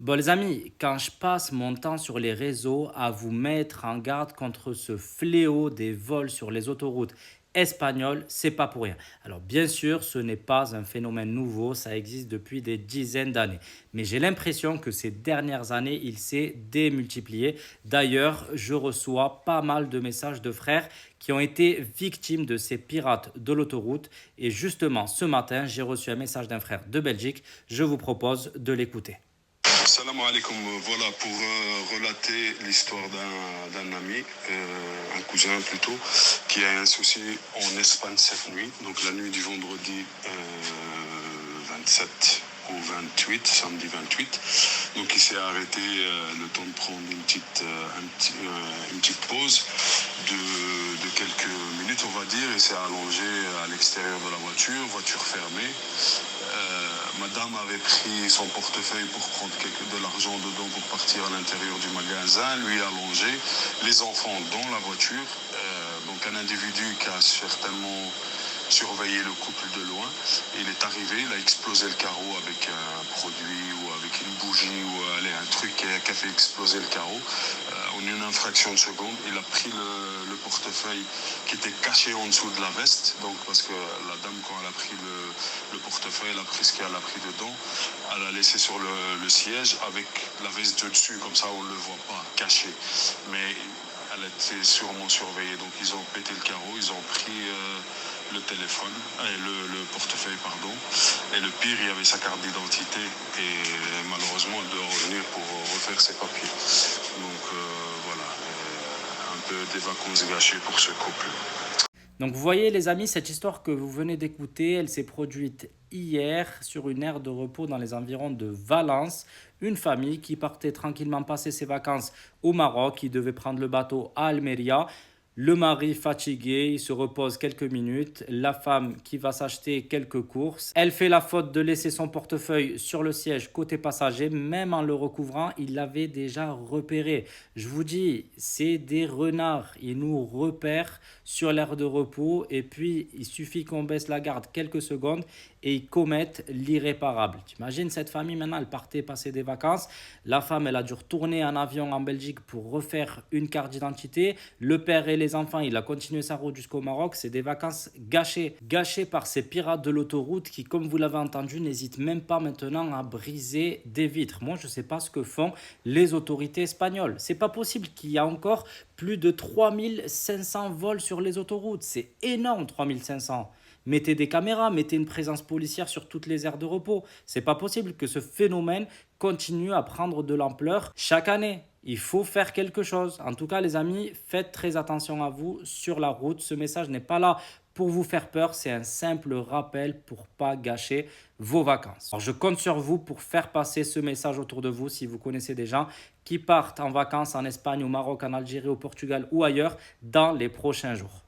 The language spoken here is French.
Bon les amis, quand je passe mon temps sur les réseaux à vous mettre en garde contre ce fléau des vols sur les autoroutes espagnoles, c'est pas pour rien. Alors bien sûr, ce n'est pas un phénomène nouveau, ça existe depuis des dizaines d'années. Mais j'ai l'impression que ces dernières années, il s'est démultiplié. D'ailleurs, je reçois pas mal de messages de frères qui ont été victimes de ces pirates de l'autoroute. Et justement, ce matin, j'ai reçu un message d'un frère de Belgique. Je vous propose de l'écouter. Salam alaikum. Voilà pour relater l'histoire d'un ami, un cousin plutôt, qui a un souci en Espagne cette nuit, donc la nuit du vendredi 27 au 28, samedi 28. Donc il s'est arrêté le temps de prendre une petite pause de quelques minutes, on va dire, et s'est allongé à l'extérieur de la voiture fermée. Madame avait pris son portefeuille pour prendre de l'argent dedans pour partir à l'intérieur du magasin, lui allongé, les enfants dans la voiture. Donc un individu qui a certainement surveillé le couple de loin. Il est arrivé, il a explosé le carreau avec un produit ou avec une bougie ou un truc qui a fait exploser le carreau. En une infraction de seconde, il a pris le portefeuille qui était caché en dessous de la veste. Donc parce que la dame, quand elle a pris le portefeuille, elle a pris ce qu'elle a pris dedans. Elle a laissé sur le siège avec la veste dessus, comme ça on ne le voit pas, caché. Mais elle était sûrement surveillée. Donc ils ont pété le carreau, ils ont pris le téléphone, le portefeuille, pardon. Et le pire, il y avait sa carte d'identité. Et malheureusement, elle doit revenir pour refaire ses papiers. Donc voilà, un peu des vacances gâchées pour ce couple. Donc vous voyez les amis, cette histoire que vous venez d'écouter, elle s'est produite hier sur une aire de repos dans les environs de Valence. Une famille qui partait tranquillement passer ses vacances au Maroc, qui devait prendre le bateau à Almeria. Le mari fatigué, il se repose quelques minutes. La femme qui va s'acheter quelques courses. Elle fait la faute de laisser son portefeuille sur le siège côté passager. Même en le recouvrant, il l'avait déjà repéré. Je vous dis, c'est des renards. Ils nous repèrent sur l'aire de repos. Et puis, il suffit qu'on baisse la garde quelques secondes et ils commettent l'irréparable. T'imagines cette famille maintenant, elle partait passer des vacances. La femme, elle a dû retourner en avion en Belgique pour refaire une carte d'identité. Le père et les enfants, il a continué sa route jusqu'au Maroc. C'est des vacances gâchées. Gâchées par ces pirates de l'autoroute qui, comme vous l'avez entendu, n'hésitent même pas maintenant à briser des vitres. Moi, je ne sais pas ce que font les autorités espagnoles. C'est pas possible qu'il y a encore plus de 3500 vols sur les autoroutes. C'est énorme, 3500. Mettez des caméras, mettez une présence policière sur toutes les aires de repos. C'est pas possible que ce phénomène continue à prendre de l'ampleur chaque année. Il faut faire quelque chose. En tout cas, les amis, faites très attention à vous sur la route. Ce message n'est pas là pour vous faire peur, c'est un simple rappel pour pas gâcher vos vacances. Alors, je compte sur vous pour faire passer ce message autour de vous si vous connaissez des gens qui partent en vacances en Espagne, au Maroc, en Algérie, au Portugal ou ailleurs dans les prochains jours.